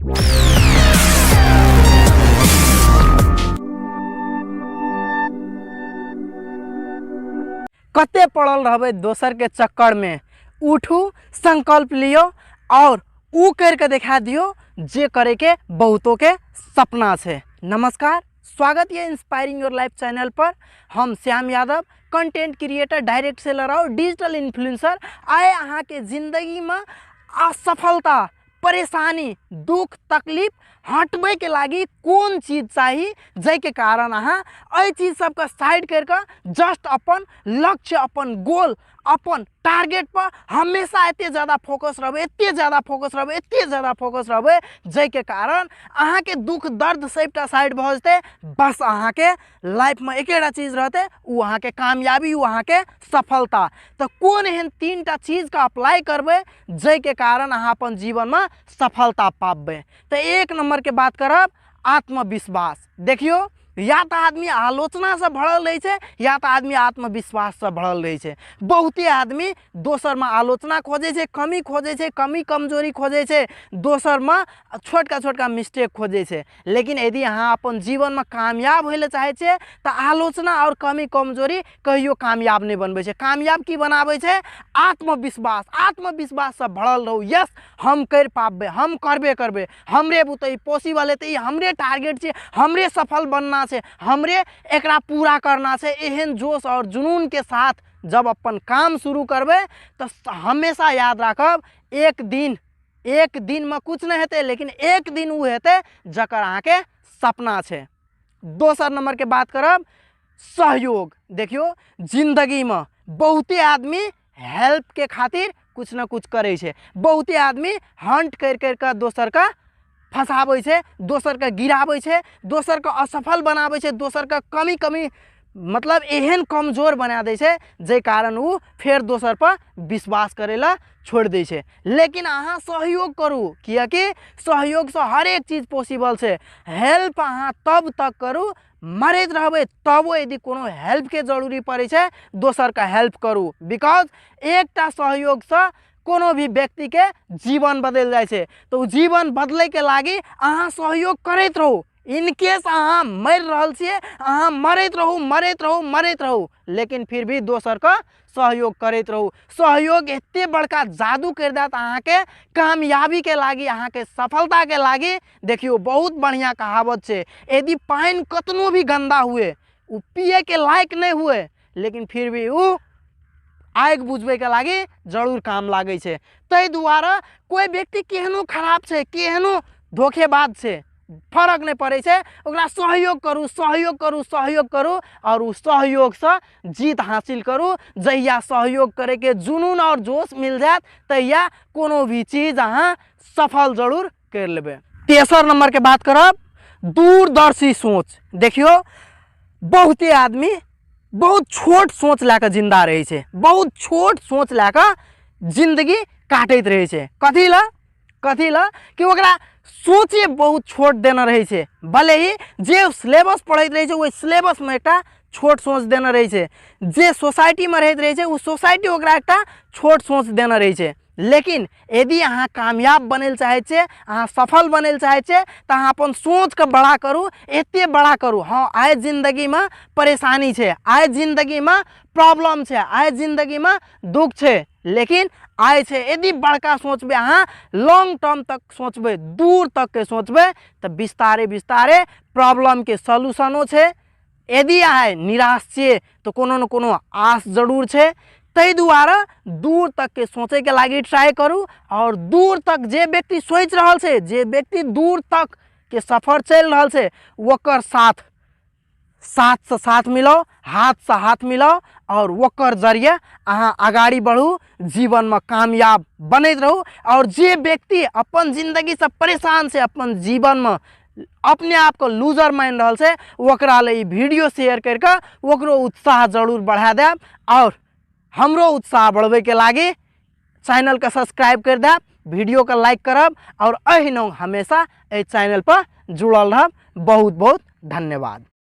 कते पड़ल रहबे दोसर के चक्कर में, उठू, संकल्प लियो और ऊ करके दिखा दियो जे करे के बहुतों के सपना है। नमस्कार, स्वागत है इंस्पायरिंग योर लाइफ चैनल पर। हम Shyam Yadav, content creator, direct seller और डिजिटल इन्फ्लुएंसर आए अहाँ के जिंदगी में असफलता, परेशानी, दुख, तकलीफ हटबे के लागी कौन चीज़ चाहिए जै के कारण अहाँ अ चीज़ सबका साइड करके जस्ट अपन लक्ष्य, अपन गोल, अपन टारगेट पर हमेशा एते ज़्यादा फोकस रहबे, एते ज़्यादा फोकस रहबे, एते ज़्यादा फोकस रहबे जै के कारण अहाँ के दुख दर्द सबटा साइड भ जेते। बस अहाँ के लाइफ में एकेटा चीज़ रहते, वो अहाँ के कामयाबी, वो अहाँ के सफलता। तो कौन एहन तीनटा चीज़ का अप्लाई करबे जै के कारण अहाँ अपन जीवन में सफलता पाबे। तो एक नंबर के बात करब आत्मविश्वास। देखियो, या तो आदमी आलोचना से भरल रही है या तो आदमी आत्मविश्वास से भरल रही है। बहुते आदमी दोसर में आलोचना खोजे है, कमी खोजे है, कमी कमजोरी खोजे है, दोसर में छोटका छोटका मिस्टेक खोजे है। लेकिन यदि अहाँ अपन जीवन में कामयाब होले चाहे छे तो आलोचना और कमी कमजोरी कहियो कामयाब नहीं बनबे छे। कामयाब की बनाबे छे? आत्मविश्वास। आत्मविश्वास से भरल रहो। यस, हम कर पाबे, हम करबे करबे, हमरे बुते पॉसिबल है, तो हमरे टारगेट छे, हमरे सफल बनना से, हमरे एकरा पूरा करना से। एहन जोश और जुनून के साथ जब अपन काम शुरू करबे तो हमेशा याद रखब एक दिन में कुछ नहीं हेते, लेकिन एक दिन वो हेते जकर अहाँ के सपना छे। दोसर नंबर के बात करब सहयोग। देखियो, जिंदगी में बहुते आदमी हेल्प के खातिर कुछ ना कुछ करे छे। बहुते आदमी हंट कर कर दोसर का फंसाबे छे, दोसर का गिराबे छे, दोसर का असफल बनाबे छे, दोसर का कमी मतलब एहन कमजोर बना दे छे जे कारण वो फिर दोसर पर विश्वास करेला छोड़ दे छे। लेकिन अहाँ सहयोग करू, कियाकि सहयोग से हर एक चीज पॉसिबल छे। हेल्प अहाँ तब तक करू मरैत रहबे तबो यदि कोनो हेल्प के जरूरी पड़े छे दोसर का हेल्प करू। बिकॉज एकटा सहयोग से कोनो भी व्यक्ति के जीवन बदल जाए छे। तो जीवन बदले के लागी अहाँ सहयोग करते रहो। इनकेस अहाँ मर रहल छिए, अहाँ मरैत रहू, लेकिन फिर भी दोसर का सहयोग करते रहू। सहयोग एते बड़का जादू कर देत अहाँ के कामयाबी के लागी, अहाँ के सफलता के लागी। देखियो, बहुत बढ़िया कहावत छे, यदि पानी कतनो भी गंदा हुए, उ पिए के लायक नहीं हुए, लेकिन फिर भी उ आग बुझबे के लागी जरूर काम लागे छे। तै दुआरे कोई व्यक्ति केहनो खराब छे, केहनो धोखेबाज छे, फर्क नहीं पड़े छे, ओकरा सहयोग करू और उस सहयोग से जीत हासिल करू। जहिया सहयोग करे के जुनून और जोश मिल जात तहिया कोनो भी चीज अहाँ सफल जरूर कर लेबे। तेसर नंबर के बात करब दूरदर्शी सोच। देखियो, बहुते आदमी बहुत छोट सोच लाकर जिंदा रहे छे, बहुत छोट सोच लाकर जिंदगी काटत रहे छे। कथी ला कि ओकरा सोचे बहुत छोट देना रहे छे। भले ही जे सिलेबस पढ़ते रहे छे वो सिलेबस में एक छोट सोच देना रहे छे, जे सोसाइटी में रहते रहे छे वो सोसाइटी ओकरा एक छोट सोच देना रहे छे। लेकिन यदि अहाँ कामयाब बने चाहे छे, अहाँ सफल बने चाहे छे, तो अहाँ अपन सोच के बड़ा करू, एते बड़ा करू। हाँ, आए जिंदगी में परेशानी छे, आए जिंदगी में प्रॉब्लम छे, आए जिंदगी में दुख छे, लेकिन आए छे यदि बड़का सोचबे, अहाँ लॉन्ग टर्म तक सोचबे, दूर तक के सोचबे, तो विस्तारे प्रॉब्लम के सॉल्यूशनो छे। यदि आए निराश छे तो कोनो न कोनो आस जरूर छे। तै दुआरे दूर तक के सोचे के लागी ट्राई करू। और दूर तक जे व्यक्ति सोच रहल छे, जे व्यक्ति दूर तक के सफर चल रहल छे, वकर साथ से साथ मिलाओ, हाथ से हाथ मिलाओ और वकर जरिए अहाँ आगाड़ी बढ़ू, जीवन में कामयाब बनैत रहू। और जे व्यक्ति अपन जिंदगी से परेशान से, अपन जीवन में अपने आप को लूजर मान रहल छे, वकरा ले वीडियो शेयर करके वकरो उत्साह जरूर बढ़ा देब। और हमरो उत्साह बढ़वे के लागी चैनल का सब्सक्राइब कर देब, वीडियो का लाइक करब और अहिनो हमेशा इस चैनल पर जुड़ल रहब। बहुत बहुत धन्यवाद।